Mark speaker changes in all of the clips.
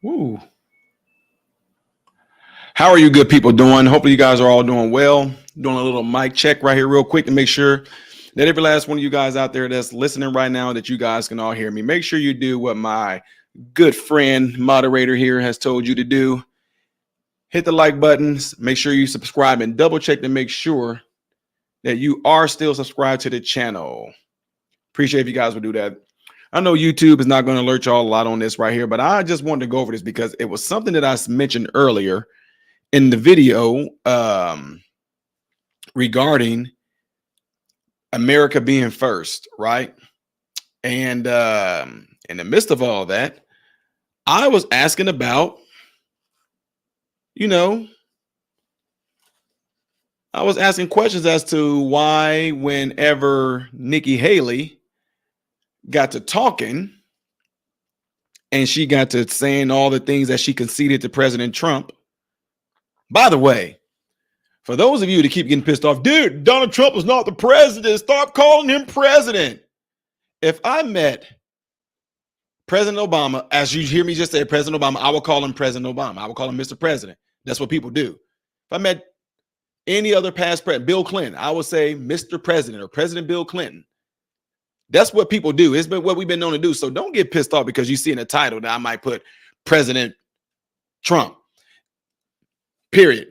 Speaker 1: Woo. How are you good people doing? Hopefully you guys are all doing well. Doing a little mic check right here real quick to make sure that every last one of you guys out there that's listening right now, that you guys can all hear me. Make sure you do what my good friend moderator here has told you to do. Hit the like buttons. Make sure you subscribe and double check to make sure that you are still subscribed to the channel. Appreciate if you guys would do that. I know YouTube is not going to alert y'all a lot on this right here, but I just wanted to go over this because it was something that I mentioned earlier in the video regarding America being first, right? And in the midst of all that, I was asking about, I was asking questions as to why whenever Nikki Haley got to talking and she got to saying all the things that she conceded to President Trump. By the way, for those of you that keep getting pissed off, dude, Donald Trump is not the president. Stop calling him president. If I met President Obama, as you hear me just say President Obama, I will call him President Obama. I will call him Mr. President. That's what people do. If I met any other past president, Bill Clinton, I would say Mr. President or President Bill Clinton. That's what people do. It's been what we've been known to do. So don't get pissed off because you see in the title that I might put President Trump. Period.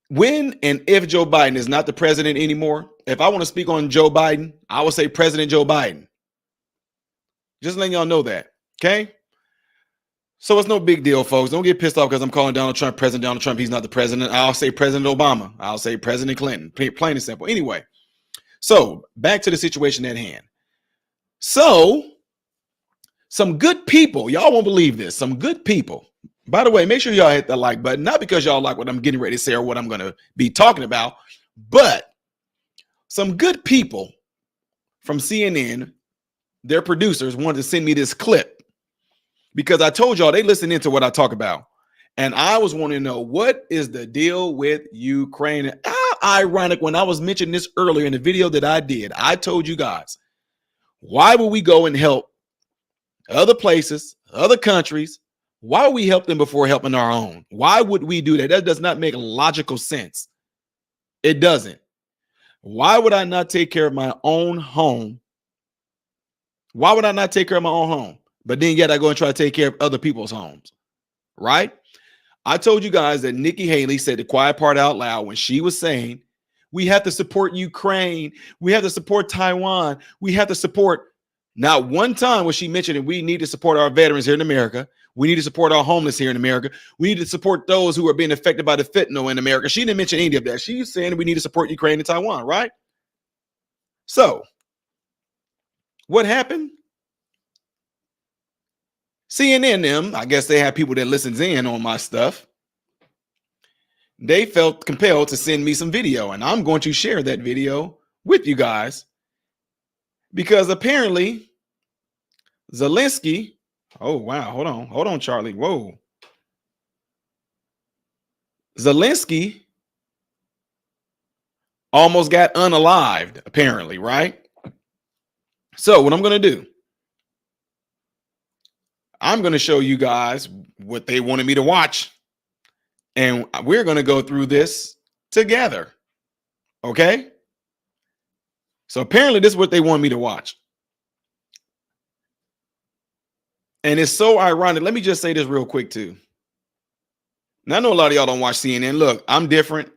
Speaker 1: When and if Joe Biden is not the president anymore, if I want to speak on Joe Biden, I will say President Joe Biden. Just letting y'all know that. Okay. So it's no big deal, folks. Don't get pissed off because I'm calling Donald Trump President Donald Trump. He's not the president. I'll say President Obama. I'll say President Clinton. Plain and simple. Anyway, so back to the situation at hand. So some good people, y'all won't believe this. Some good people. By the way, make sure y'all hit the like button, not because y'all like what I'm getting ready to say or what I'm going to be talking about, but some good people from CNN, their producers, wanted to send me this clip because I told y'all they listen into what I talk about. And I was wanting to know, what is the deal with Ukraine? Ironic, when I was mentioning this earlier in the video that I did, I told you guys, why would we go and help other places, other countries? Why would we help them before helping our own? Why would we do that? That does not make logical sense. It doesn't. Why would I not take care of my own home? Why would I not take care of my own home? But then yet I go and try to take care of other people's homes, right? I told you guys that Nikki Haley said the quiet part out loud when she was saying, we have to support Ukraine. We have to support Taiwan. We have to support. Not one time was she mentioning we need to support our veterans here in America. We need to support our homeless here in America. We need to support those who are being affected by the fentanyl in America. She didn't mention any of that. She's saying we need to support Ukraine and Taiwan, right? So what happened? CNN, them, I guess they have people that listens in on my stuff. They felt compelled to send me some video, and I'm going to share that video with you guys because apparently Zelensky, oh, wow. Hold on, Charlie. Whoa. Zelensky almost got unalived, apparently, right? So what I'm going to do, I'm going to show you guys what they wanted me to watch. And we're going to go through this together. Okay? So apparently this is what they want me to watch. And it's so ironic. Let me just say this real quick, too. Now, I know a lot of y'all don't watch CNN. Look, I'm different.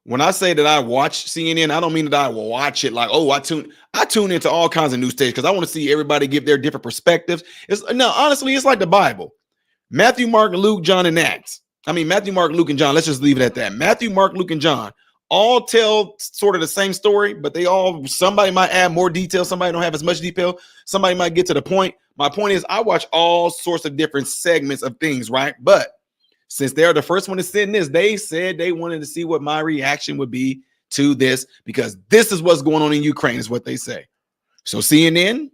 Speaker 1: When I say that I watch CNN, I don't mean that I will watch it like, oh, I tune into all kinds of news stations because I want to see everybody give their different perspectives. Honestly, it's like the Bible. Matthew, Mark, Luke, John, and Acts. I mean, Matthew, Mark, Luke, and John. Let's just leave it at that. Matthew, Mark, Luke, and John all tell sort of the same story, but somebody might add more detail. Somebody don't have as much detail. Somebody might get to the point. My point is I watch all sorts of different segments of things, right? But since they're the first one to send this, they said they wanted to see what my reaction would be to this because this is what's going on in Ukraine is what they say. So CNN,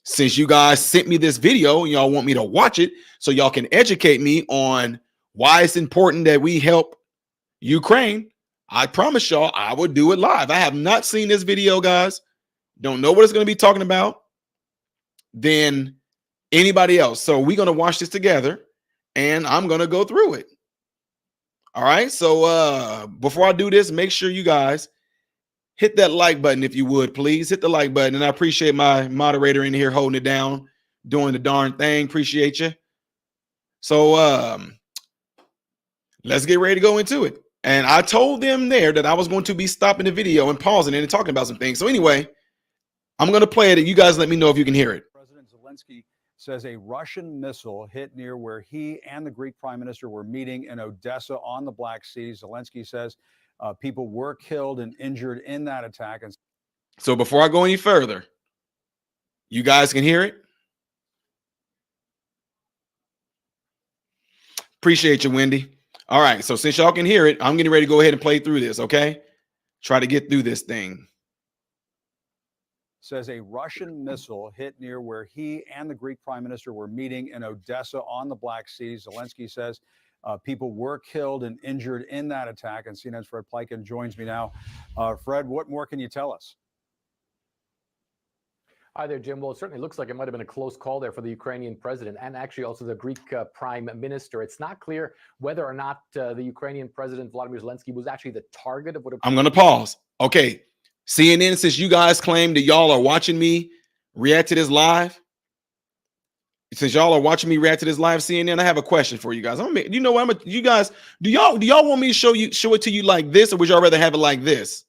Speaker 1: since you guys sent me this video, y'all want me to watch it so y'all can educate me on why it's important that we help Ukraine. I promise y'all I will do it live. I have not seen this video, guys. Don't know what it's going to be talking about. Then anybody else. So we're going to watch this together and I'm going to go through it. All right. So before I do this, make sure you guys hit that like button if you would, please. Hit the like button. And I appreciate my moderator in here holding it down, doing the darn thing. Appreciate you. So let's get ready to go into it. And I told them there that I was going to be stopping the video and pausing it and talking about some things. So anyway, I'm going to play it. And you guys let me know if you can hear it.
Speaker 2: President Zelensky says a Russian missile hit near where he and the Greek prime minister were meeting in Odesa on the Black Sea. Zelensky says people were killed and injured in that attack. And
Speaker 1: so before I go any further, you guys can hear it. Appreciate you, Wendy. All right. So since y'all can hear it, I'm getting ready to go ahead and play through this. Okay. Try to get through this thing.
Speaker 2: Says a Russian missile hit near where he and the Greek prime minister were meeting in Odesa on the Black Sea. Zelensky says people were killed and injured in that attack. And CNN's Fred Plykin joins me now. Fred, what more can you tell us?
Speaker 3: Hi there, Jim. Well, it certainly looks like it might have been a close call there for the Ukrainian president and actually also the Greek prime minister. It's not clear whether or not the Ukrainian president Volodymyr Zelensky was actually the target of what.
Speaker 1: I'm going to pause. Okay. CNN, since you guys claim that y'all are watching me react to this live, since y'all are watching me react to this live, CNN, I have a question for you guys. You know what? You guys, do y'all want me to show it to you like this, or would y'all rather have it like this?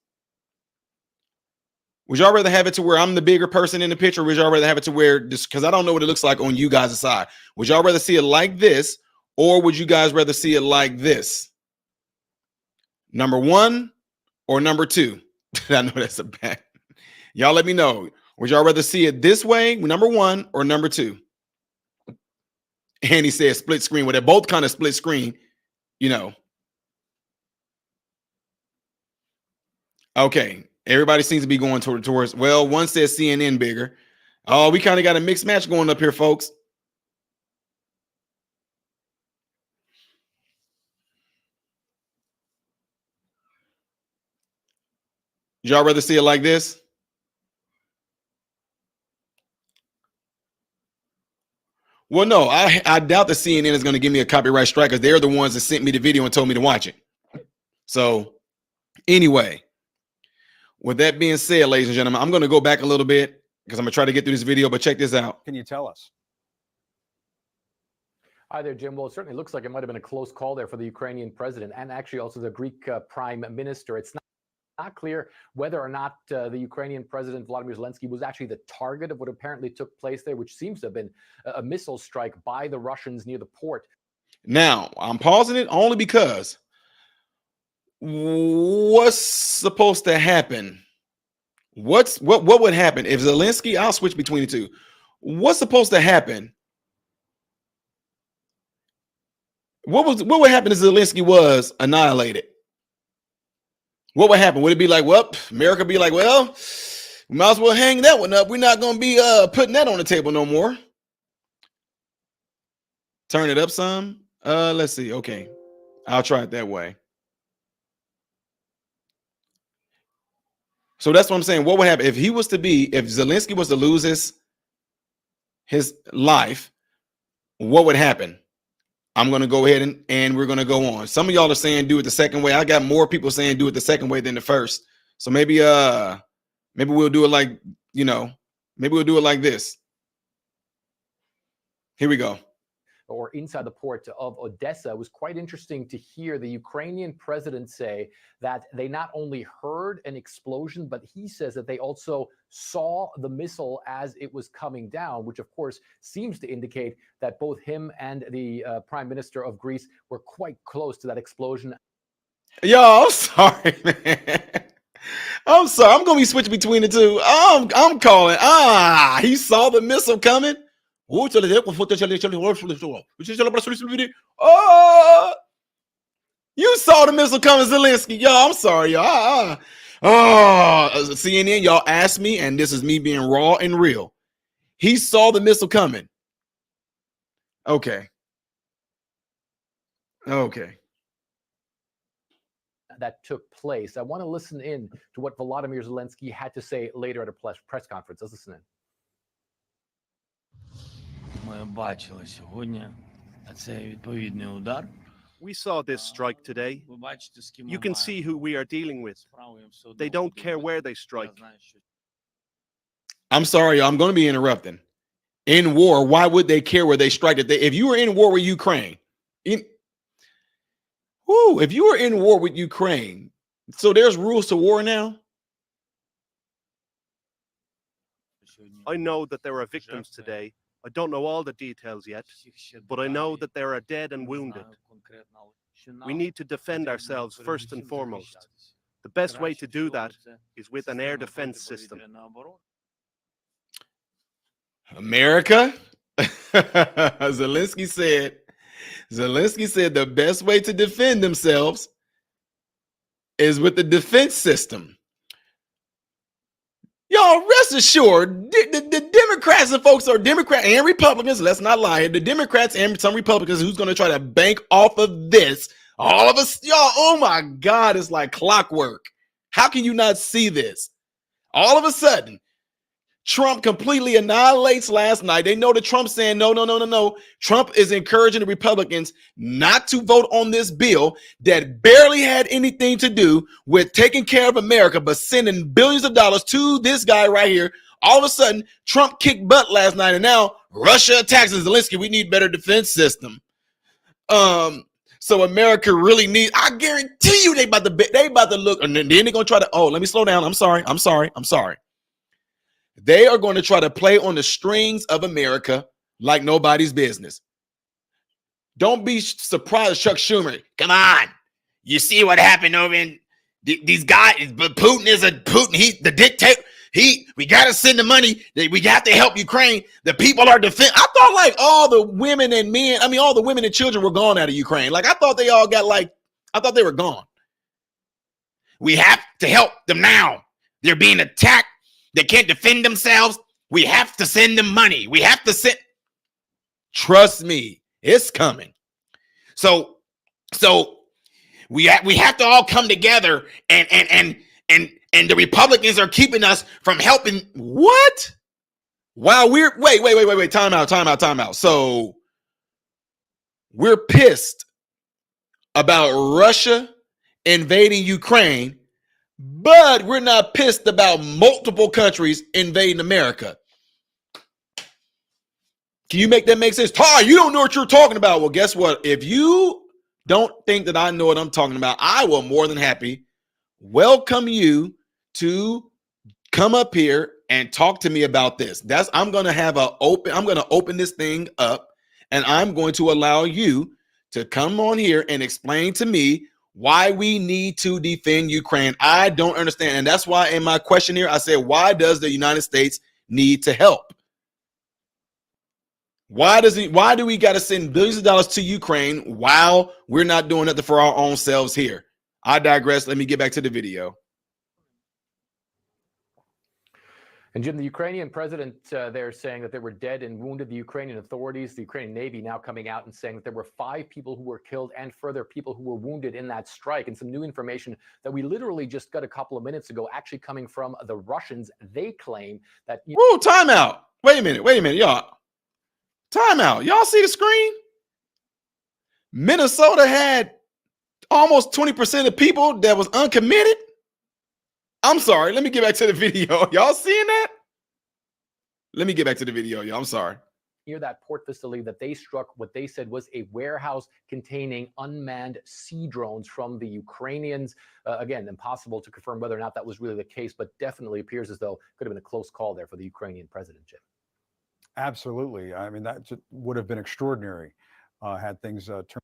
Speaker 1: Would y'all rather have it to where I'm the bigger person in the picture, or would y'all rather have it to where this? Because I don't know what it looks like on you guys' side. Would y'all rather see it like this, or would you guys rather see it like this? Number one or number two? I know that's a bad. Y'all let me know. Would y'all rather see it this way, number one, or number two? And he said split screen. Well, they're both kind of split screen, you know. Okay. Everybody seems to be going towards, well, one says CNN bigger. Oh, we kind of got a mixed match going up here, folks. Y'all rather see it like this? Well, no, I doubt the CNN is going to give me a copyright strike because they're the ones that sent me the video and told me to watch it. So anyway, with that being said, ladies and gentlemen, I'm going to go back a little bit because I'm going to try to get through this video, but check this out.
Speaker 2: Can you tell us?
Speaker 3: Hi there, Jim. Well, it certainly looks like it might have been a close call there for the Ukrainian president and actually also the Greek prime minister. It's not clear whether or not the Ukrainian president Volodymyr Zelensky was actually the target of what apparently took place there, which seems to have been a missile strike by the Russians near the port.
Speaker 1: Now, I'm pausing it only because what's supposed to happen? What would happen if Zelensky? I'll switch between the two. What's supposed to happen? What would happen if Zelensky was annihilated? What would happen? Would it be like, well, America be like, well, we might as well hang that one up. We're not going to be putting that on the table no more. Turn it up some. Let's see. Okay. I'll try it that way. So that's what I'm saying. What would happen if Zelensky was to lose his life? What would happen? I'm going to go ahead and we're going to go on. Some of y'all are saying do it the second way. I got more people saying do it the second way than the first. So maybe we'll do it like, maybe we'll do it like this. Here we go.
Speaker 3: Or inside the port of Odessa. It was quite interesting to hear the Ukrainian president say that they not only heard an explosion, but he says that they also saw the missile as it was coming down, which of course seems to indicate that both him and the prime minister of Greece were quite close to that explosion.
Speaker 1: Yo, I'm sorry, man. I'm sorry. I'm going to be switching between the two. I'm calling. He saw the missile coming. Oh, you saw the missile coming, Zelensky. Y'all, I'm sorry, y'all. CNN, y'all asked me, and this is me being raw and real. He saw the missile coming. Okay.
Speaker 3: That took place. I want to listen in to what Volodymyr Zelensky had to say later at a press conference. Let's listen in.
Speaker 4: ми бачили сьогодні, а це відповідний удар.
Speaker 5: We saw this strike today.
Speaker 4: Ви бачите, з ким
Speaker 5: You can see who we are dealing with. They don't care where they strike.
Speaker 1: I'm sorry, I'm going to be interrupting. In war, why would they care where they strike? If you were in war with Ukraine, if you were in war with Ukraine, so there's rules to war now?
Speaker 5: I know that there are victims today. I don't know all the details yet, but I know that there are dead and wounded. We need to defend ourselves first and foremost. The best way to do that is with an air defense system.
Speaker 1: America, Zelensky said the best way to defend themselves is with the defense system. Y'all rest assured, the Democrats and folks are Democrats and Republicans. Let's not lie here. The Democrats and some Republicans who's going to try to bank off of this. All of us, y'all, oh my God, it's like clockwork. How can you not see this? All of a sudden, Trump completely annihilates last night. They know that Trump's saying, no. Trump is encouraging the Republicans not to vote on this bill that barely had anything to do with taking care of America, but sending billions of dollars to this guy right here. All of a sudden, Trump kicked butt last night, and now Russia attacks Zelensky. We need better defense system. So America really needs, I guarantee you they about to look, and then they're going to try to, let me slow down. I'm sorry. They are going to try to play on the strings of America like nobody's business. Don't be surprised, Chuck Schumer. Come on. You see what happened over in these guys, but Putin is he's the dictator. We got to send the money. We got to help Ukraine. The people are defending. I thought like all the women and men, all the women and children were gone out of Ukraine. Like I thought they all got I thought they were gone. We have to help them now. They're being attacked. They can't defend themselves. We have to send them money. We have to send. Trust me, it's coming. So we have to all come together and the Republicans are keeping us from helping. What? Wow, wait. Time out. So we're pissed about Russia invading Ukraine, but we're not pissed about multiple countries invading America. Can you make that make sense? Ty, you don't know what you're talking about. Well, guess what? If you don't think that I know what I'm talking about, I will more than happy welcome you to come up here and talk to me about this. I'm going to open this thing up, and I'm going to allow you to come on here and explain to me why we need to defend Ukraine. I don't understand. And that's why in my question here, I said, why does the United States need to help? Why do we got to send billions of dollars to Ukraine while we're not doing nothing for our own selves here? I digress. Let me get back to the video.
Speaker 3: And Jim, the Ukrainian president, they're saying that there were dead and wounded. The Ukrainian authorities, the Ukrainian Navy now coming out and saying that there were 5 people who were killed and further people who were wounded in that strike. And some new information that we literally just got a couple of minutes ago, actually coming from the Russians. They claim that...
Speaker 1: Whoa, time out. Wait a minute, y'all. Time out. Y'all see the screen? Minnesota had almost 20% of people that was uncommitted. I'm sorry. Let me get back to the video. Y'all seeing that? Let me get back to the video, y'all. I'm sorry.
Speaker 3: Near that port facility that they struck what they said was a warehouse containing unmanned sea drones from the Ukrainians. Again, impossible to confirm whether or not that was really the case, but definitely appears as though it could have been a close call there for the Ukrainian president, Jim.
Speaker 2: Absolutely. I mean, that would have been extraordinary had things turned.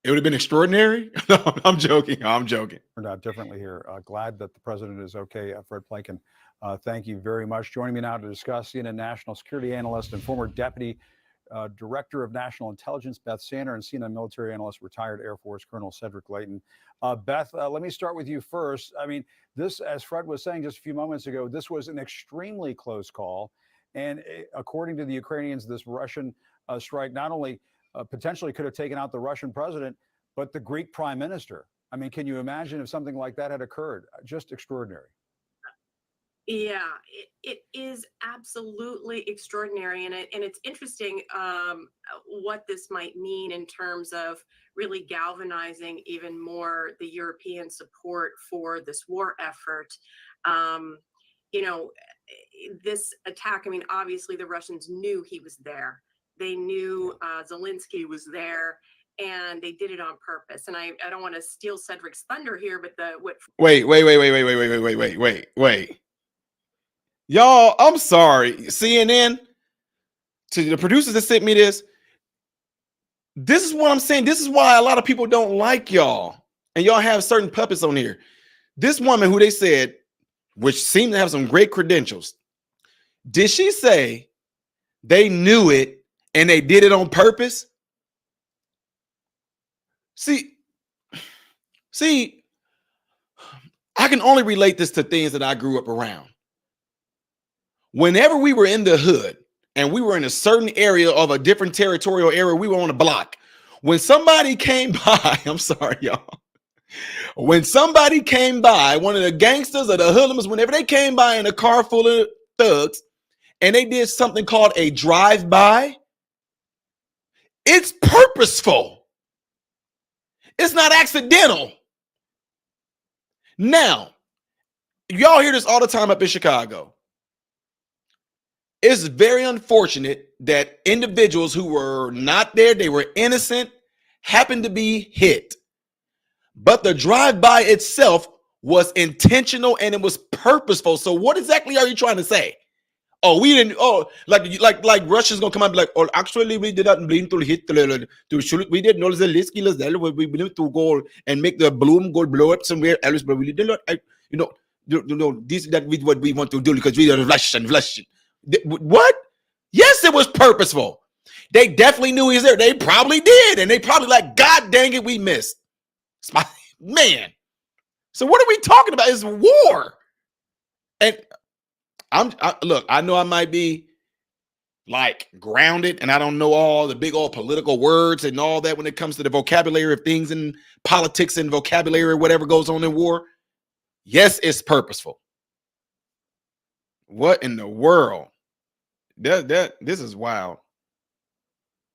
Speaker 1: It would have been extraordinary. No, I'm joking.
Speaker 2: Turned out differently here. Glad that the president is okay. Fred Plankin, thank you very much. Joining me now to discuss, CNN national security analyst and former deputy director of national intelligence, Beth Sander, and CNN military analyst, retired Air Force Colonel Cedric Leighton. Beth, let me start with you first. I mean, this, as Fred was saying just a few moments ago, this was an extremely close call. And according to the Ukrainians, this Russian strike not only potentially could have taken out the Russian president, but the Greek prime minister. I mean, can you imagine if something like that had occurred? Just extraordinary.
Speaker 6: Yeah, it is absolutely extraordinary, and it's interesting what this might mean in terms of really galvanizing even more the European support for this war effort. Um, you know, this attack. I mean, obviously the Russians knew he was there. They knew Zelensky was there, and they did it on purpose. And I don't want to steal Cedric's thunder here, but
Speaker 1: Wait. Y'all, I'm sorry. CNN, to the producers that sent me this is what I'm saying. This is why a lot of people don't like y'all. And y'all have certain puppets on here. This woman who they said, which seemed to have some great credentials, did she say they knew it and they did it on purpose? See, I can only relate this to things that I grew up around. Whenever we were in the hood and we were in a certain area of a different territorial area, we were on a block. When somebody came by, I'm sorry, y'all. When somebody came by, one of the gangsters or the hoodlums, whenever they came by in a car full of thugs and they did something called a drive-by, it's purposeful. It's not accidental. Now, y'all hear this all the time up in Chicago. It's very unfortunate that individuals who were not there, they were innocent, happened to be hit. But the drive-by itself was intentional and it was purposeful. So what exactly are you trying to say? Oh, we didn't. Oh, like Russia's gonna come out and be like, oh, actually we did not mean to hit to shoot. We did know Zelensky was there. We need to go and make the bloom go blow up somewhere else, but we did not. This that with what we want to do because we are Russian. What? Yes, it was purposeful. They definitely knew he was there. They probably did, and they probably like, God dang it, we missed. Man. So what are we talking about? It's war. And look, I know I might be like grounded and I don't know all the big old political words and all that when it comes to the vocabulary of things in politics and vocabulary or whatever goes on in war. Yes, it's purposeful. What in the world? This is wild.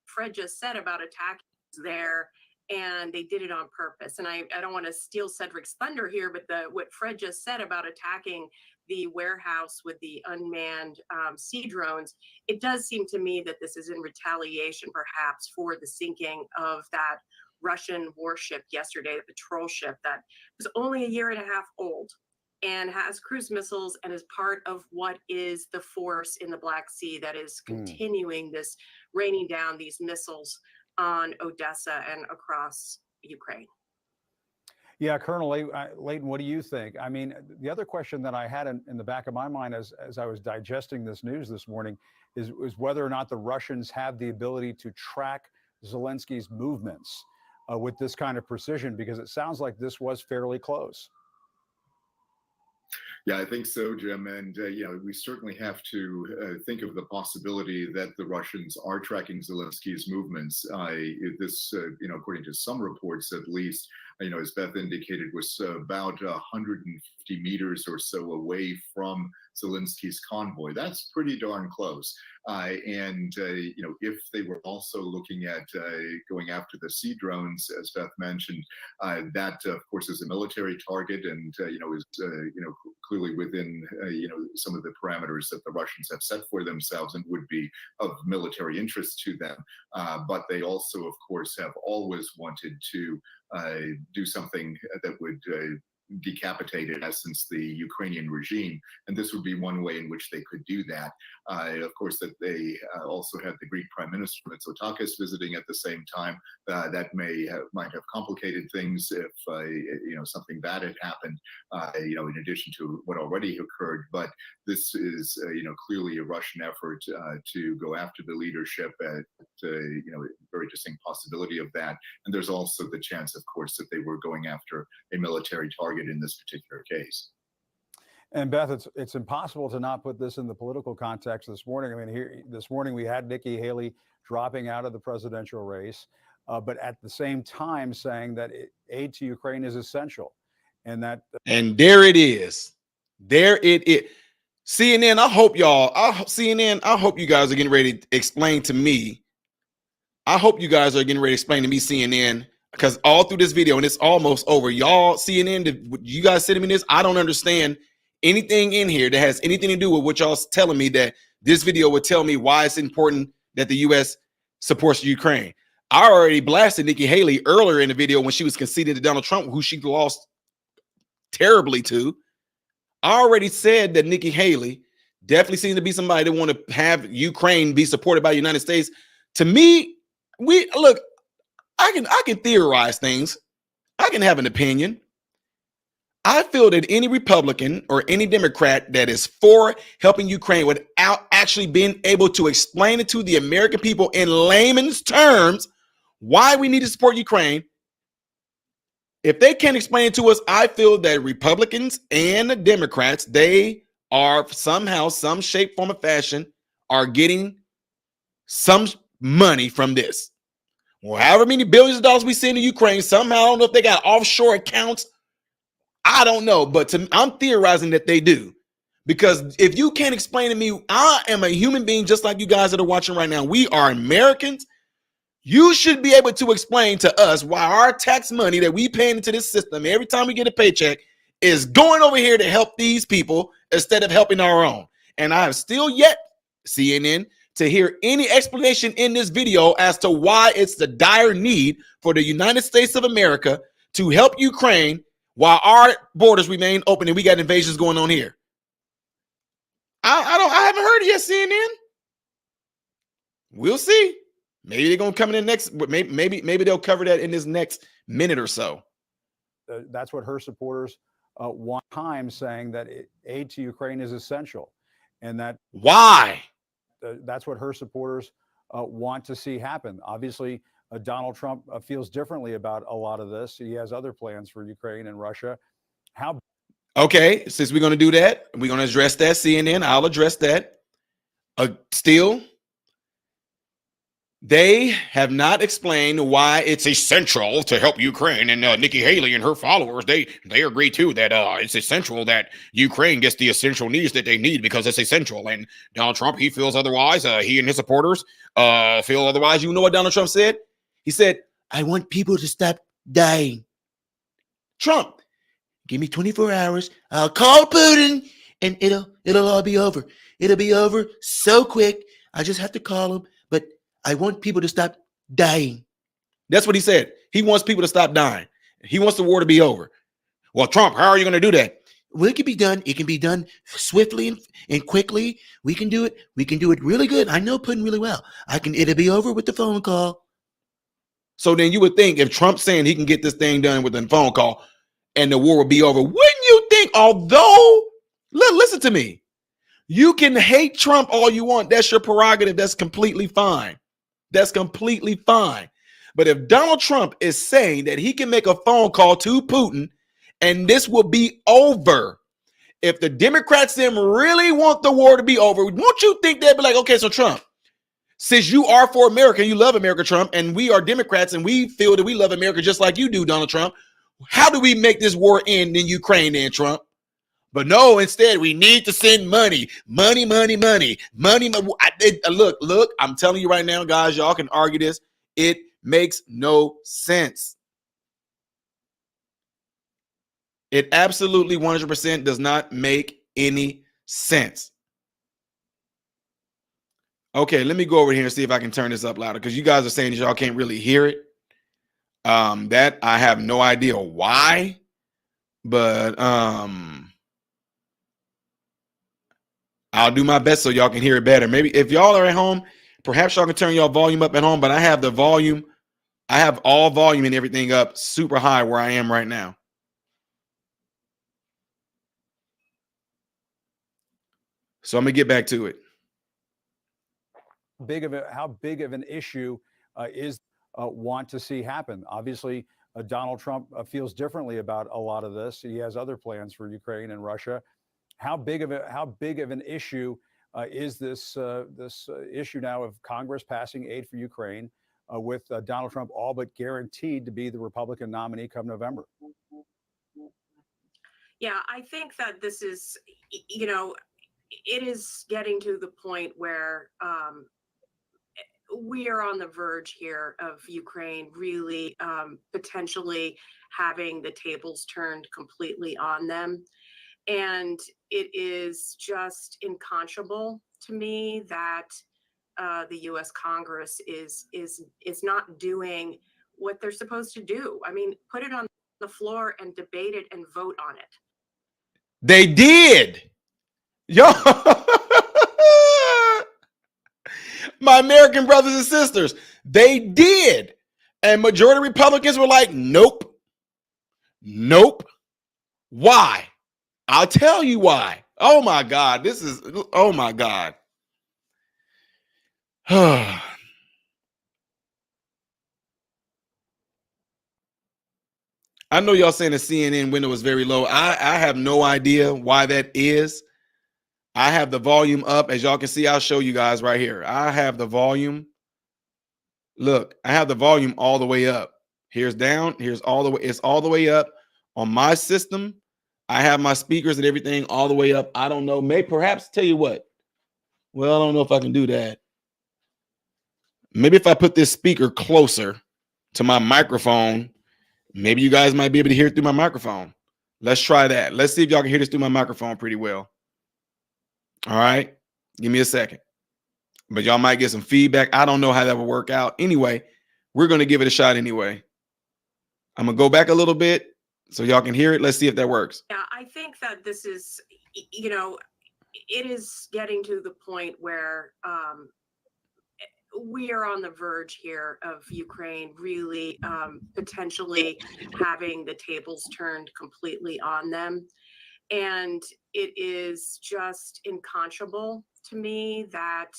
Speaker 6: Fred just said about attacking there, and they did it on purpose. And I don't want to steal Cedric's thunder here, but what Fred just said about attacking the warehouse with the unmanned sea drones, it does seem to me that this is in retaliation perhaps for the sinking of that Russian warship yesterday, the patrol ship that was only a year and a half old and has cruise missiles and is part of what is the force in the Black Sea that is continuing this raining down these missiles on Odessa and across Ukraine.
Speaker 2: Yeah, Colonel Leighton, what do you think? I mean, the other question that I had in the back of my mind as I was digesting this news this morning is whether or not the Russians have the ability to track Zelensky's movements with this kind of precision, because it sounds like this was fairly close.
Speaker 7: Yeah, I think so, Jim. And, we certainly have to think of the possibility that the Russians are tracking Zelensky's movements. This, according to some reports at least, as Beth indicated, was about 150 meters or so away from Zelensky's convoy. That's pretty darn close. If they were also looking at going after the sea drones, as Beth mentioned, that of course is a military target and is clearly within some of the parameters that the Russians have set for themselves and would be of military interest to them. But they also, of course, have always wanted to do something that would decapitate, in essence, the Ukrainian regime. And this would be one way in which they could do that. Of course, that they also had the Greek Prime Minister Mitsotakis visiting at the same time. That might have complicated things if something bad had happened, in addition to what already occurred. But this is clearly a Russian effort to go after the leadership. Very distinct possibility of that. And there's also the chance, of course, that they were going after a military target in this particular case.
Speaker 2: And Beth, it's impossible to not put this in the political context this morning. I mean, this morning we had Nikki Haley dropping out of the presidential race, but at the same time saying that aid to Ukraine is essential, and that.
Speaker 1: And there it is. There it is. CNN, CNN, I hope you guys are getting ready to explain to me. I hope you guys are getting ready to explain to me, CNN, because all through this video, and it's almost over, y'all, CNN, you guys sending me this, I don't understand anything in here that has anything to do with what y'all's telling me, that this video would tell me why it's important that the U.S. supports Ukraine. I already blasted Nikki Haley earlier in the video when she was conceding to Donald Trump, who she lost terribly to. I already said that Nikki Haley definitely seems to be somebody that want to have Ukraine be supported by the United States. To me, look, I can theorize things. I can have an opinion. I feel that any Republican or any Democrat that is for helping Ukraine without actually being able to explain it to the American people in layman's terms why we need to support Ukraine, if they can't explain it to us, I feel that Republicans and Democrats, they are somehow, some shape, form, or fashion, are getting some money from this. Well, however many billions of dollars we send to Ukraine, somehow, I don't know if they got offshore accounts. I don't know, but I'm theorizing that they do. Because if you can't explain to me, I am a human being just like you guys that are watching right now. We are Americans. You should be able to explain to us why our tax money that we pay into this system every time we get a paycheck is going over here to help these people instead of helping our own. And I have still yet, CNN, to hear any explanation in this video as to why it's the dire need for the United States of America to help Ukraine while our borders remain open and we got invasions going on here. I haven't heard it yet, CNN. We'll see. Maybe they're gonna come in the next. Maybe they'll cover that in this next minute or so.
Speaker 2: That's what her supporters want. Time saying that aid to Ukraine is essential, and that
Speaker 1: why?
Speaker 2: That's what her supporters want to see happen. Obviously, Donald Trump feels differently about a lot of this. He has other plans for Ukraine and Russia. How?
Speaker 1: Okay, since we're gonna do that, we're gonna address that. CNN, I'll address that. Still. They have not explained why it's essential to help Ukraine, and Nikki Haley and her followers, they agree too that it's essential that Ukraine gets the essential needs that they need because it's essential. And Donald Trump, he feels otherwise. He and his supporters feel otherwise. You know what Donald Trump said? He said, "I want people to stop dying." Trump, give me 24 hours. I'll call Putin, and it'll all be over. It'll be over so quick. I just have to call him, but I want people to stop dying. That's what he said. He wants people to stop dying. He wants the war to be over. Well, Trump, how are you going to do that? Well, it can be done. It can be done swiftly and quickly. We can do it. We can do it really good. I know Putin really well. It'll be over with the phone call. So then you would think if Trump's saying he can get this thing done with a phone call and the war will be over, wouldn't you think, although, listen to me, you can hate Trump all you want. That's your prerogative. That's completely fine. That's completely fine. But if Donald Trump is saying that he can make a phone call to Putin and this will be over, if the Democrats then really want the war to be over, won't you think they'd be like, okay, so Trump, since you are for America, you love America, Trump, and we are Democrats and we feel that we love America just like you do, Donald Trump, how do we make this war end in Ukraine then, Trump? But no, instead, we need to send money. Money. Look, I'm telling you right now, guys, y'all can argue this. It makes no sense. It absolutely 100% does not make any sense. Okay, let me go over here and see if I can turn this up louder because you guys are saying that y'all can't really hear it. That I have no idea why, but I'll do my best so y'all can hear it better. Maybe if y'all are at home, perhaps y'all can turn y'all volume up at home, but I have the volume. I have all volume and everything up super high where I am right now. So I'm going to get back to it.
Speaker 2: How big of an issue is want to see happen? Obviously, Donald Trump feels differently about a lot of this. He has other plans for Ukraine and Russia. How big of an issue is this issue now of Congress passing aid for Ukraine with Donald Trump all but guaranteed to be the Republican nominee come November?
Speaker 6: Yeah, I think that this is, it is getting to the point where we are on the verge here of Ukraine really potentially having the tables turned completely on them. And it is just unconscionable to me that the U.S. Congress is not doing what they're supposed to do. I mean, put it on the floor and debate it and vote on it.
Speaker 1: They did. Yo, my American brothers and sisters, they did. And majority Republicans were like, nope. Nope. Why? I'll tell you why. Oh my God. Oh my God. I know y'all saying the CNN window is very low. I have no idea why that is. I have the volume up. As y'all can see, I'll show you guys right here. I have the volume. Look, I have the volume all the way up. Here's down. Here's all the way. It's all the way up on my system. I have my speakers and everything all the way up. I don't know. Maybe perhaps tell you what. Well, I don't know if I can do that. Maybe if I put this speaker closer to my microphone, maybe you guys might be able to hear it through my microphone. Let's try that. Let's see if y'all can hear this through my microphone pretty well. All right. Give me a second. But y'all might get some feedback. I don't know how that will work out. Anyway, we're going to give it a shot anyway. I'm going to go back a little bit so y'all can hear it. Let's see if that works.
Speaker 6: Yeah, I think that this is, you know, it is getting to the point where we are on the verge here of Ukraine really potentially having the tables turned completely on them. And it is just unconscionable to me that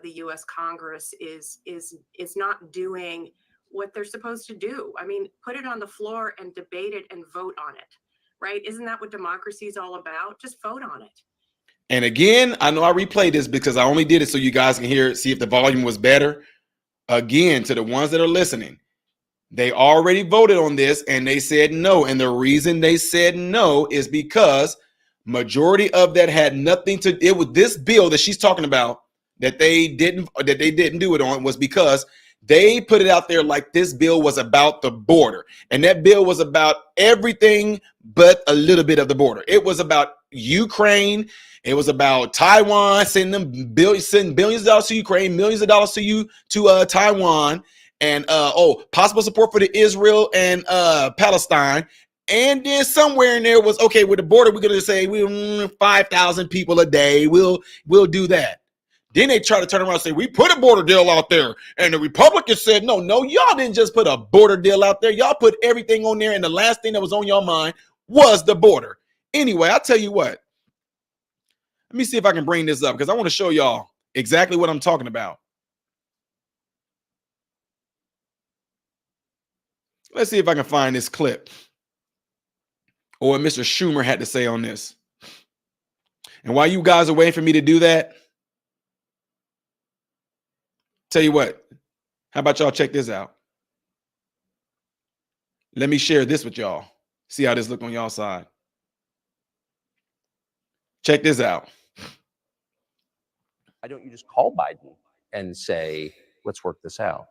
Speaker 6: the U.S. Congress is not doing what they're supposed to do. I mean, put it on the floor and debate it and vote on it, right? Isn't that what democracy is all about? Just vote on it.
Speaker 1: And again, I know I replayed this because I only did it so you guys can hear it, see if the volume was better. Again, to the ones that are listening, they already voted on this and they said no. And the reason they said no is because majority of that had nothing to do with this bill that she's talking about that they didn't do it on was because they put it out there like this bill was about the border. And that bill was about everything but a little bit of the border. It was about Ukraine. It was about Taiwan, sending billions of dollars to Ukraine, millions of dollars to Taiwan, and possible support for the Israel and Palestine. And then somewhere in there was, okay, with the border, we're gonna say we 5,000 people a day. We'll do that. Then they try to turn around and say, we put a border deal out there. And the Republicans said, no, y'all didn't just put a border deal out there. Y'all put everything on there. And the last thing that was on your mind was the border. Anyway, I'll tell you what. Let me see if I can bring this up because I want to show y'all exactly what I'm talking about. Let's see if I can find this clip or what Mr. Schumer had to say on this. And while you guys are waiting for me to do that, tell you what, how about y'all check this out? Let me share this with y'all. See how this look on y'all side. Check this out.
Speaker 8: Why don't you just call Biden and say, let's work this out?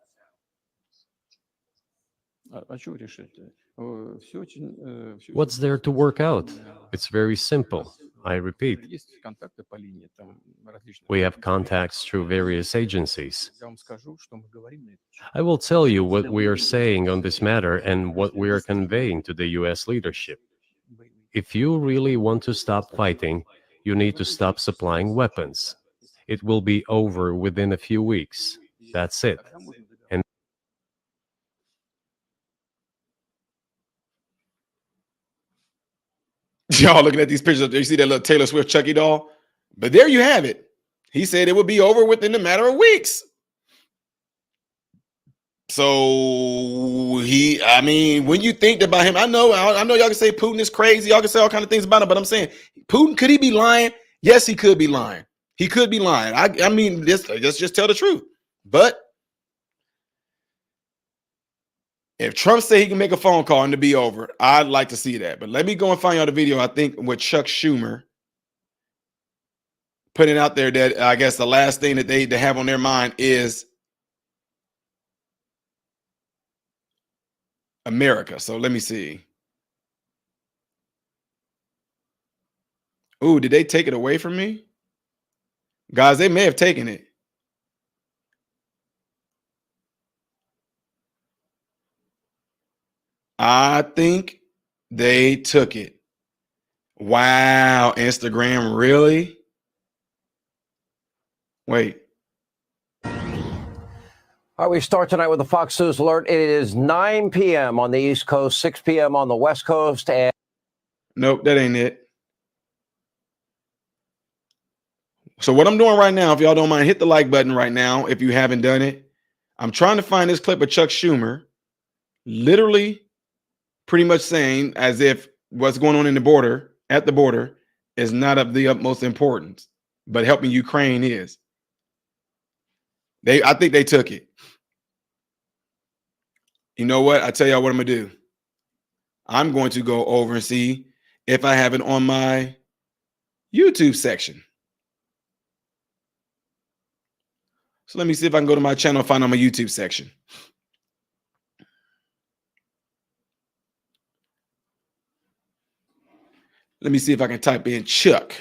Speaker 9: What's there to work out? It's very simple. I repeat, we have contacts through various agencies. I will tell you what we are saying on this matter and what we are conveying to the US leadership. If you really want to stop fighting, you need to stop supplying weapons. It will be over within a few weeks. That's it. And
Speaker 1: y'all looking at these pictures, you see that little Taylor Swift Chucky doll? But there you have it. He said it would be over within a matter of weeks. So when you think about him, I know y'all can say Putin is crazy. Y'all can say all kinds of things about him, but I'm saying Putin, could he be lying? Yes, he could be lying. He could be lying. I mean, let's just tell the truth. But if Trump say he can make a phone call and to be over, I'd like to see that. But let me go and find y'all the video, I think, with Chuck Schumer. putting out there that I guess the last thing that they have on their mind is America. So let me see. Ooh, did they take it away from me? Guys, they may have taken it. I think they took it. Wow, Instagram, really? Wait.
Speaker 10: All right, we start tonight with the Fox News alert. It is 9 p.m. on the East Coast, 6 p.m. on the West Coast. And
Speaker 1: nope, that ain't it. So what I'm doing right now, if y'all don't mind, hit the like button right now if you haven't done it. I'm trying to find this clip of Chuck Schumer literally pretty much saying as if what's going on in the border, at the border, is not of the utmost importance, but helping Ukraine is. I think they took it. You know what? I tell y'all what I'm going to do. I'm going to go over and see if I have it on my YouTube section. So let me see if I can go to my channel and find on my YouTube section. Let me see if I can type in Chuck.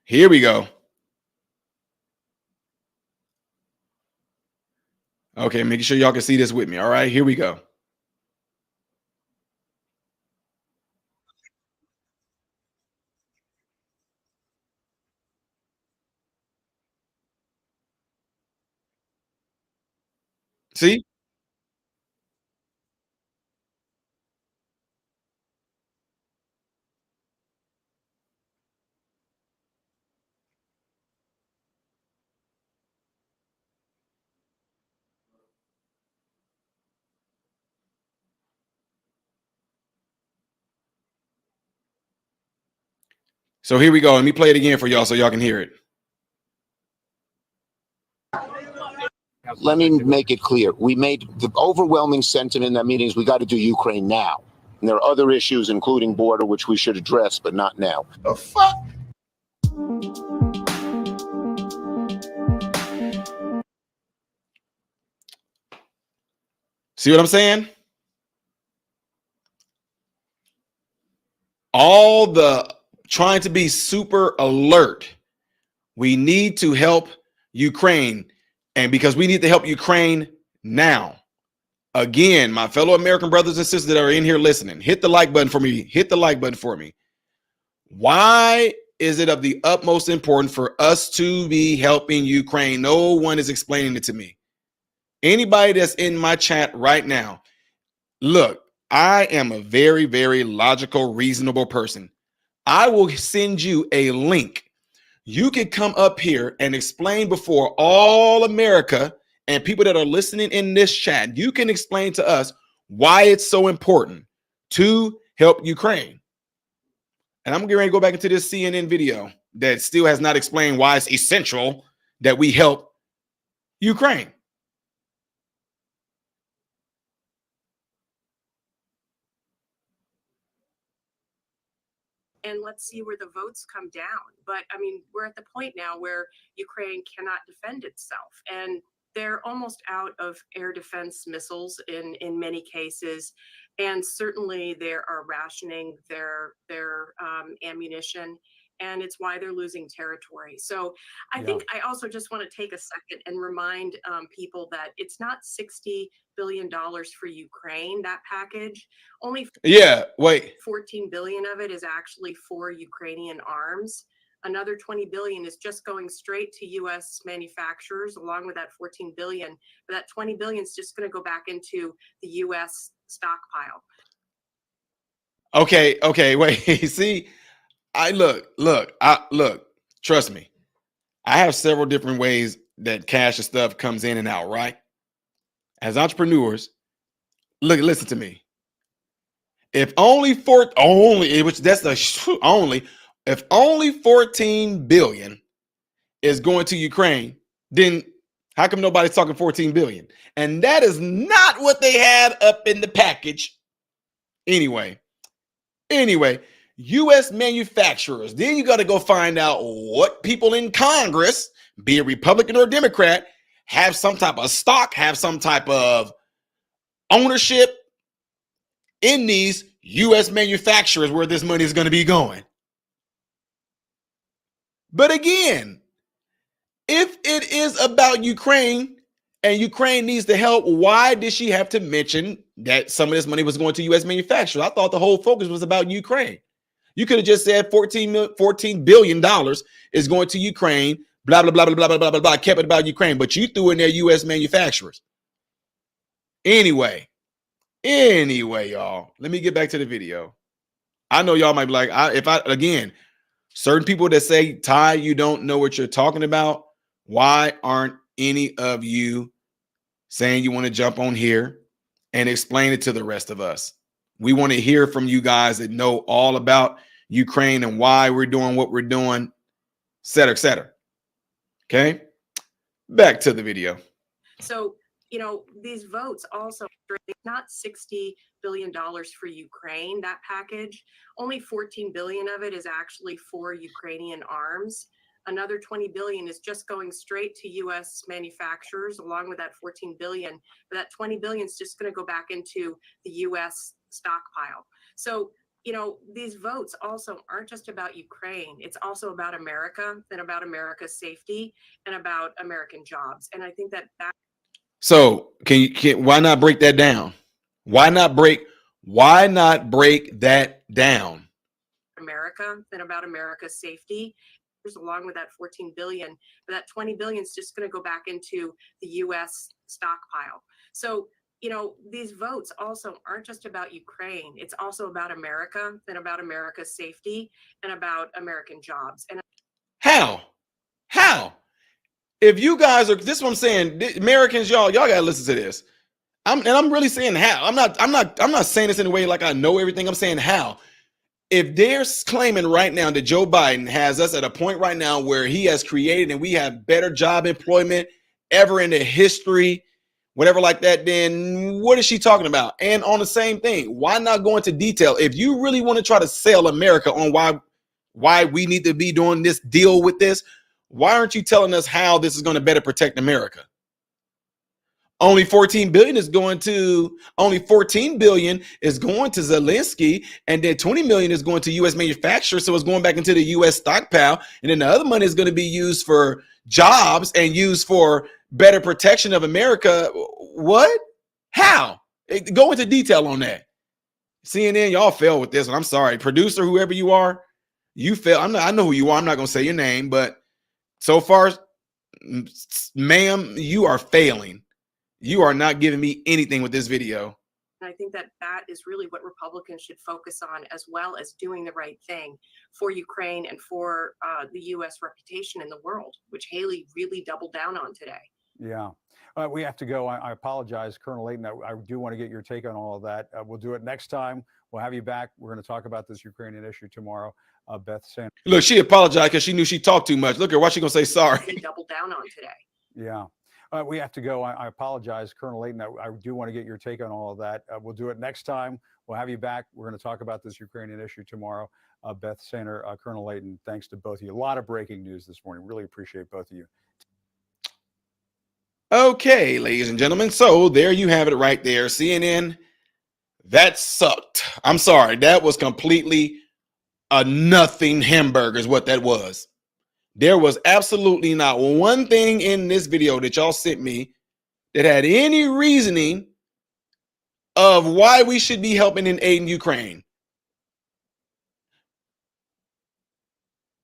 Speaker 1: Here we go. Okay, making sure y'all can see this with me. All right, here we go. See? So here we go. Let me play it again for y'all so y'all can hear it.
Speaker 11: Let me make it clear. We made the overwhelming sentiment in that meeting is we got to do Ukraine now. And there are other issues, including border, which we should address, but not now. The fuck?
Speaker 1: See what I'm saying? All the trying to be super alert. We need to help Ukraine. And because we need to help Ukraine now. Again, my fellow American brothers and sisters that are in here listening, hit the like button for me. Hit the like button for me. Why is it of the utmost importance for us to be helping Ukraine? No one is explaining it to me. Anybody that's in my chat right now, look, I am a very, very logical, reasonable person. I will send you a link. You can come up here and explain before all America and people that are listening in this chat. You can explain to us why it's so important to help Ukraine. And I'm getting ready to go back into this CNN video that still has not explained why it's essential that we help Ukraine.
Speaker 6: And let's see where the votes come down. But I mean, we're at the point now where Ukraine cannot defend itself, and they're almost out of air defense missiles in many cases, and certainly they are rationing their ammunition, and it's why they're losing territory. So I think I also just want to take a second and remind people that it's not $60 billion for Ukraine, that package. Only
Speaker 1: wait.
Speaker 6: 14 billion of it is actually for Ukrainian arms. Another 20 billion is just going straight to US manufacturers along with that 14 billion. But that 20 billion is just going to go back into the US stockpile.
Speaker 1: Okay, wait. See, look, trust me. I have several different ways that cash and stuff comes in and out, right? As entrepreneurs, listen to me. If only 14 billion is going to Ukraine, then how come nobody's talking 14 billion? And that is not what they had up in the package. Anyway, U.S. manufacturers. Then you got to go find out what people in Congress, be it Republican or Democrat, have some type of stock, have some type of ownership in these U.S. manufacturers where this money is going to be going. But again, if it is about Ukraine and Ukraine needs the help, why did she have to mention that some of this money was going to U.S. manufacturers? I thought the whole focus was about Ukraine. You could have just said $14 billion is going to Ukraine, blah, blah, blah, blah, blah, blah, blah, blah, kept it about Ukraine, but you threw in there U.S. manufacturers. Anyway, y'all, let me get back to the video. I know y'all might be like, again, certain people that say, Ty, you don't know what you're talking about. Why aren't any of you saying you want to jump on here and explain it to the rest of us? We want to hear from you guys that know all about Ukraine and why we're doing what we're doing, et cetera, et cetera. Okay, back to the video.
Speaker 6: So, these votes also, not $60 billion for Ukraine, that package, only $14 billion of it is actually for Ukrainian arms. Another $20 billion is just going straight to U.S. manufacturers, along with that $14 billion. But that $20 billion is just going to go back into the U.S. stockpile. So, these votes also aren't just about Ukraine. It's also about America and about America's safety and about American jobs. And I think that
Speaker 1: So why not break that down? Why not break that down?
Speaker 6: America and about America's safety, along with that $14 billion. But that $20 billion is just going to go back into the U.S. stockpile. So, these votes also aren't just about Ukraine. It's also about America and about America's safety and about American jobs. And
Speaker 1: how? If you guys are, this is what I'm saying, Americans, y'all gotta listen to this. I'm really saying how. I'm not saying this in a way like I know everything. I'm saying how. If they're claiming right now that Joe Biden has us at a point right now where he has created and we have better job employment ever in the history, whatever like that, then what is she talking about? And on the same thing, why not go into detail? If you really want to try to sell America on why we need to be doing this deal with this, why aren't you telling us how this is going to better protect America? Only 14 billion is going to Zelensky, and then 20 million is going to U.S. manufacturers. So it's going back into the U.S. stockpile. And then the other money is going to be used for jobs and used for better protection of America. What? How? Go into detail on that. CNN, y'all fail with this one. I'm sorry. Producer, whoever you are, you fail. I know who you are. I'm not going to say your name, but so far, ma'am, you are failing. You are not giving me anything with this video.
Speaker 6: I think that is really what Republicans should focus on, as well as doing the right thing for Ukraine and for the U.S. reputation in the world, which Haley really doubled down on today.
Speaker 2: Yeah. We have to go. I apologize, Colonel Layton. I do want to get your take on all of that. We'll do it next time. We'll have you back. We're going to talk about this Ukrainian issue tomorrow. Beth Sanders.
Speaker 1: Look, she apologized because she knew she talked too much. Look at her. Why she going to say sorry?
Speaker 6: Really doubled down on today.
Speaker 2: Yeah. We have to go. I apologize, Colonel Layton. I do want to get your take on all of that. We'll do it next time. We'll have you back. We're going to talk about this Ukrainian issue tomorrow. Beth Sander, Colonel Layton, thanks to both of you. A lot of breaking news this morning. Really appreciate both of you.
Speaker 1: Okay, ladies and gentlemen. So there you have it right there. CNN, that sucked. I'm sorry. That was completely a nothing hamburger is what that was. There was absolutely not one thing in this video that y'all sent me that had any reasoning of why we should be helping and aiding Ukraine.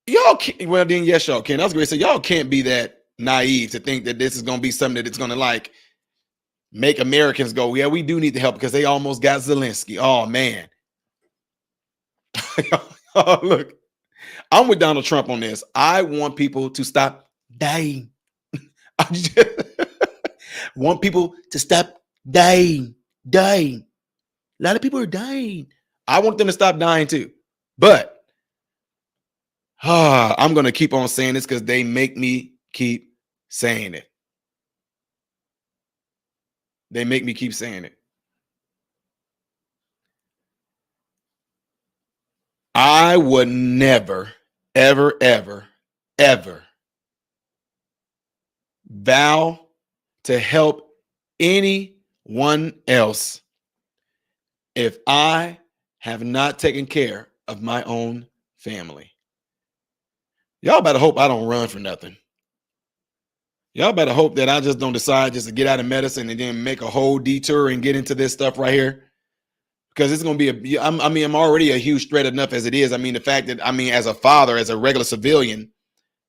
Speaker 1: Y'all can't, well then yes y'all can. I was going to say y'all can't be that naive to think that this is going to be something that it's going to like make Americans go, yeah, we do need to help because they almost got Zelensky. Oh man. Oh, look. I'm with Donald Trump on this. I want people to stop dying. I just want people to stop dying. A lot of people are dying. I want them to stop dying too. But I'm going to keep on saying this because they make me keep saying it. They make me keep saying it. I would never, ever, ever, ever vow to help anyone else if I have not taken care of my own family. Y'all better hope I don't run for nothing. Y'all better hope that I just don't decide just to get out of medicine and then make a whole detour and get into this stuff right here. Because it's going to be I'm already a huge threat enough as it is. I mean, the fact that, as a father, as a regular civilian,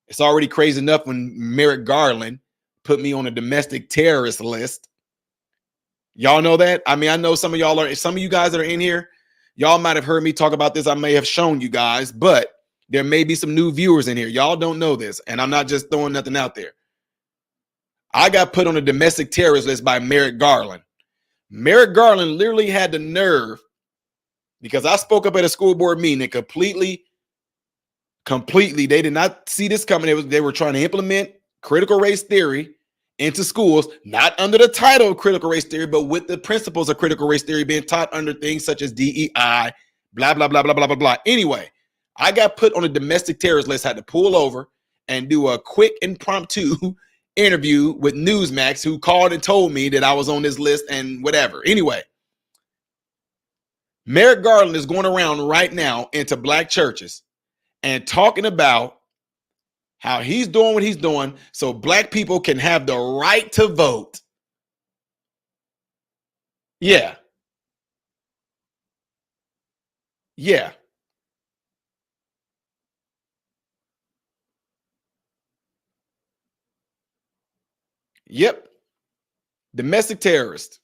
Speaker 1: it's already crazy enough when Merrick Garland put me on a domestic terrorist list. Y'all know that? I know some of you guys that are in here, y'all might have heard me talk about this. I may have shown you guys, but there may be some new viewers in here. Y'all don't know this, and I'm not just throwing nothing out there. I got put on a domestic terrorist list by Merrick Garland. Merrick Garland literally had the nerve, because I spoke up at a school board meeting and completely, they did not see this coming. They were trying to implement critical race theory into schools, not under the title of critical race theory, but with the principles of critical race theory being taught under things such as DEI, blah, blah, blah, blah, blah, blah, blah. Anyway, I got put on a domestic terrorist list, had to pull over and do a quick impromptu interview with Newsmax, who called and told me that I was on this list and whatever. Anyway, Merrick Garland is going around right now into black churches and talking about how he's doing what he's doing so black people can have the right to vote. Yeah. Yeah. Yep. Domestic terrorist.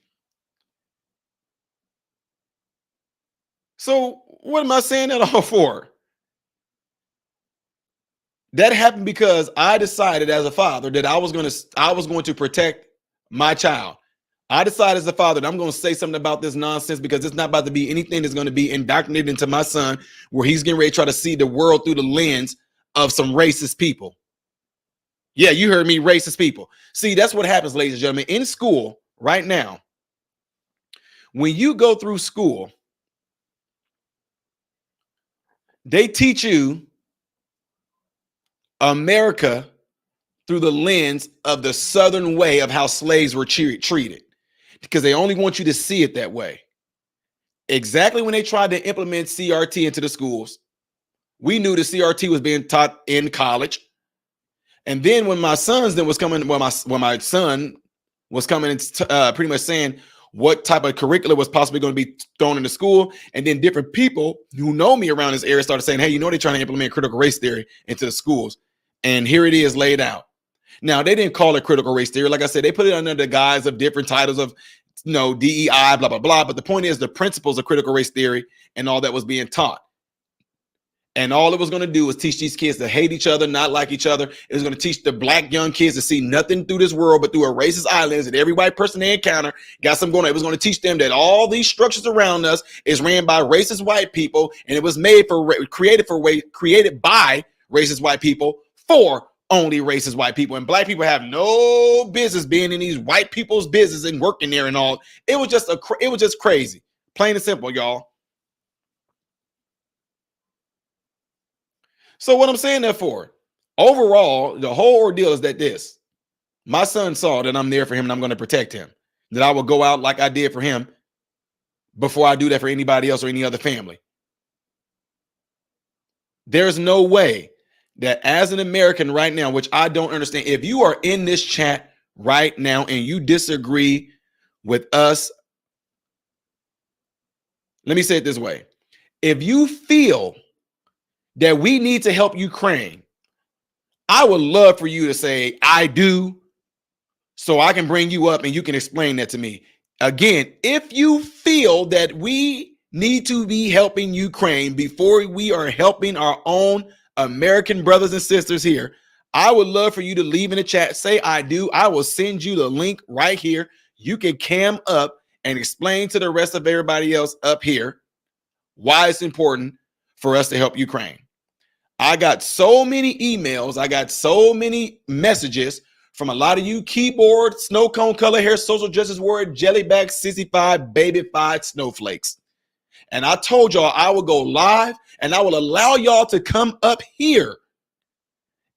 Speaker 1: So what am I saying that all for? That happened because I decided as a father that I was going to protect my child. I decided as a father that I'm going to say something about this nonsense, because it's not about to be anything that's going to be indoctrinated into my son where he's getting ready to try to see the world through the lens of some racist people. Yeah, you heard me, racist people. See, that's what happens, ladies and gentlemen, in school right now. When you go through school, they teach you America through the lens of the Southern way of how slaves were treated, because they only want you to see it that way. Exactly when they tried to implement CRT into the schools, we knew the CRT was being taught in college. And then when my sons then was coming, when my son was coming and pretty much saying what type of curriculum was possibly going to be thrown into school, and then different people who know me around this area started saying, hey, they're trying to implement critical race theory into the schools. And here it is laid out. Now, they didn't call it critical race theory. Like I said, they put it under the guise of different titles of, DEI, blah, blah, blah. But the point is the principles of critical race theory and all that was being taught. And all it was going to do was teach these kids to hate each other, not like each other. It was going to teach the black young kids to see nothing through this world but through a racist eye lens, that every white person they encounter got something going on. It was going to teach them that all these structures around us is ran by racist white people, and it was created by racist white people for only racist white people. And black people have no business being in these white people's business and working there and all. It was just crazy. Plain and simple, y'all. So what I'm saying that for, overall, the whole ordeal is that my son saw that I'm there for him and I'm going to protect him, that I will go out like I did for him before I do that for anybody else or any other family. There's no way that as an American right now, which I don't understand, if you are in this chat right now and you disagree with us, let me say it this way. If you feel that we need to help Ukraine, I would love for you to say, I do, so I can bring you up and you can explain that to me. Again, if you feel that we need to be helping Ukraine before we are helping our own American brothers and sisters here, I would love for you to leave in the chat, say I do. I will send you the link right here. You can cam up and explain to the rest of everybody else up here why it's important for us to help Ukraine. I got so many emails, I got so many messages from a lot of you keyboard, snow cone color hair, social justice warrior, jellyback, sissified, babyfied snowflakes. And I told y'all I will go live and I will allow y'all to come up here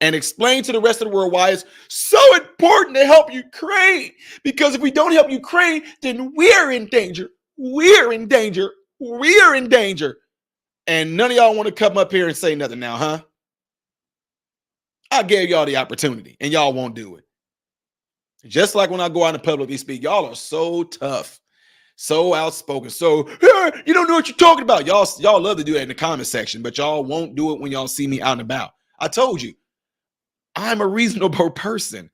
Speaker 1: and explain to the rest of the world why it's so important to help Ukraine. Because if we don't help Ukraine, then we're in danger. We're in danger. We're in danger. And none of y'all want to come up here and say nothing now, huh? I gave y'all the opportunity and y'all won't do it. Just like when I go out in public and speak, y'all are so tough, so outspoken. So you don't know what you're talking about. Y'all love to do that in the comment section, but y'all won't do it when y'all see me out and about. I told you, I'm a reasonable person.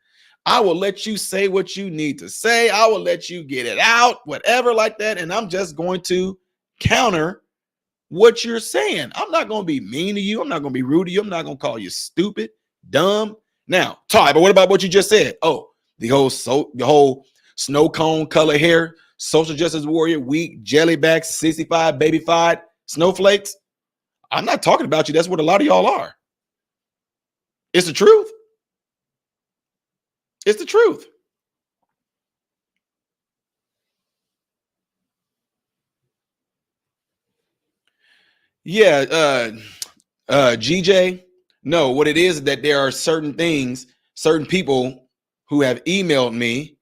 Speaker 1: I will let you say what you need to say. I will let you get it out, whatever like that. And I'm just going to counter what you're saying. I'm not going to be mean to you. I'm not going to be rude to you. I'm not going to call you stupid, dumb. Now, Ty, but what about what you just said? Oh, the whole snow cone color hair, social justice warrior, weak, jellyback, 65, baby-fied, snowflakes. I'm not talking about you. That's what a lot of y'all are. It's the truth. It's the truth. Yeah, GJ. No, what it is that there are certain things, certain people who have emailed me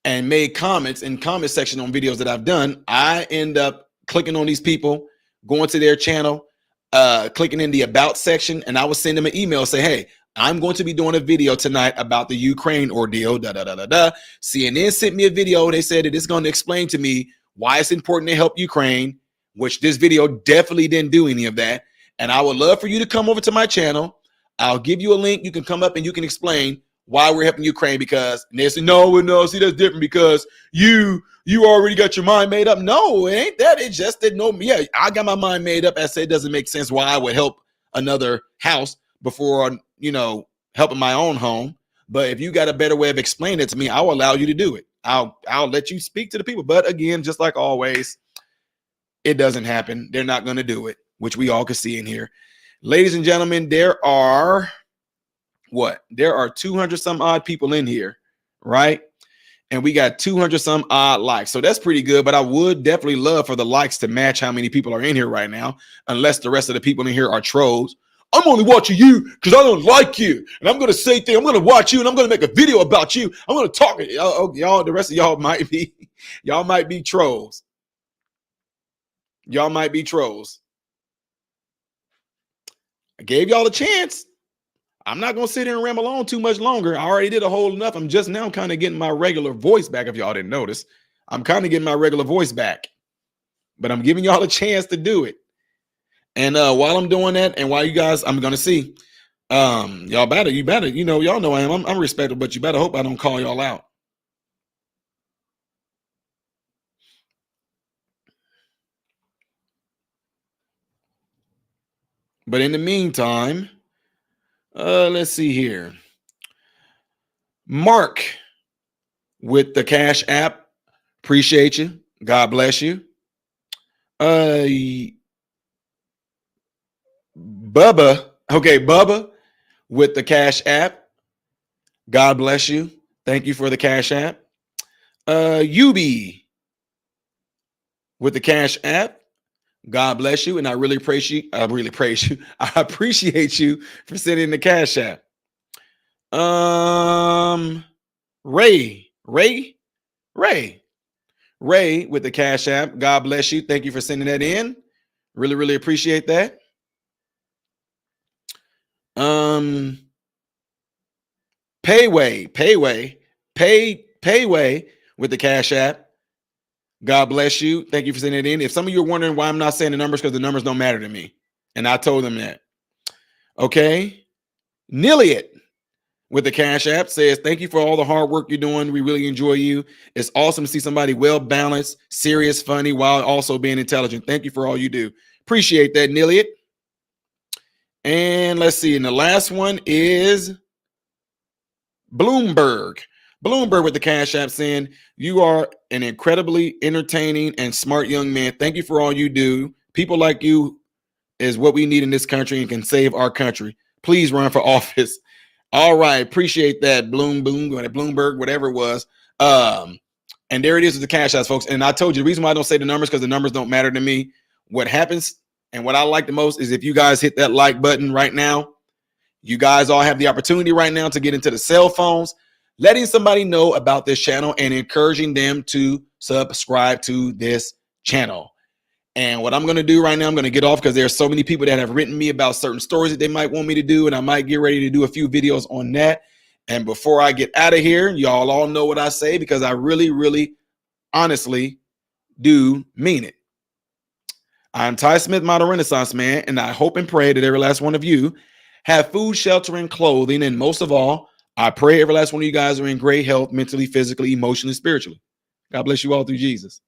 Speaker 1: and made comments in comment section on videos that I've done. I end up clicking on these people, going to their channel, clicking in the about section, and I will send them an email, say, hey, I'm going to be doing a video tonight about the Ukraine ordeal, CNN sent me a video. They said that it's going to explain to me why it's important to help Ukraine, which this video definitely didn't do any of that. And I would love for you to come over to my channel. I'll give you a link. You can come up and you can explain why we're helping Ukraine, because they say, no, see, that's different because you already got your mind made up. No, it ain't that. It just didn't know me. Yeah, I got my mind made up. I said it doesn't make sense why I would help another house before, helping my own home. But if you got a better way of explaining it to me, I'll allow you to do it. I'll let you speak to the people. But again, just like always, it doesn't happen. They're not going to do it, which we all can see in here. Ladies and gentlemen, there are 200 some odd people in here, right? And we got 200 some odd likes. So that's pretty good. But I would definitely love for the likes to match how many people are in here right now, unless the rest of the people in here are trolls. I'm only watching you because I don't like you. And I'm going to say things. I'm going to watch you and I'm going to make a video about you. I'm going to talk. Y'all, the rest of y'all might be trolls. Y'all might be trolls. I gave y'all a chance. I'm not going to sit here and ramble on too much longer. I already did a whole enough. I'm just now kind of getting my regular voice back. If y'all didn't notice, I'm kind of getting my regular voice back, but I'm giving y'all a chance to do it. And while I'm doing that, and while you guys, I'm going to see, y'all better, y'all know I am. I'm respectful, but you better hope I don't call y'all out. But in the meantime, let's see here. Mark with the Cash App. Appreciate you. God bless you. Bubba with the Cash App. God bless you. Thank you for the Cash App. Yubi with the Cash App. God bless you, and I really appreciate you. I appreciate you for sending the Cash App. Ray with the Cash App. God bless you. Thank you for sending that in. Really, really appreciate that. Payway with the Cash App. God bless you. Thank you for sending it in. If some of you are wondering why I'm not saying the numbers, because the numbers don't matter to me. And I told them that. Okay. Niliet with the Cash App says, thank you for all the hard work you're doing. We really enjoy you. It's awesome to see somebody well-balanced, serious, funny, while also being intelligent. Thank you for all you do. Appreciate that, Niliet. And let's see. And the last one is Bloomberg with the Cash App saying, you are an incredibly entertaining and smart young man. Thank you for all you do. People like you is what we need in this country and can save our country. Please run for office. All right. Appreciate that. Bloomberg, whatever it was. And there it is with the Cash Apps, folks. And I told you the reason why I don't say the numbers, because the numbers don't matter to me. what happens and what I like the most is if you guys hit that like button right now. You guys all have the opportunity right now to get into the cell phones, letting somebody know about this channel and encouraging them to subscribe to this channel. And what I'm going to do right now, I'm going to get off because there are so many people that have written me about certain stories that they might want me to do, and I might get ready to do a few videos on that. And before I get out of here, y'all all know what I say because I really, really, honestly do mean it. I'm Ty Smith, Modern Renaissance Man, and I hope and pray that every last one of you have food, shelter, and clothing. And most of all, I pray every last one of you guys are in great health, mentally, physically, emotionally, spiritually. God bless you all through Jesus.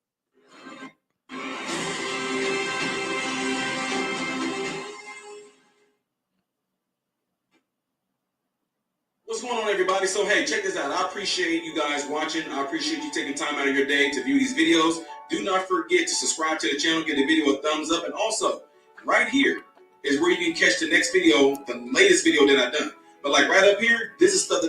Speaker 1: What's going on, everybody? So, hey, check this out. I appreciate you guys watching. I appreciate you taking time out of your day to view these videos. Do not forget to subscribe to the channel, give the video a thumbs up, and also, right here is where you can catch the next video, the latest video that I've done. But like right up here, this is stuff that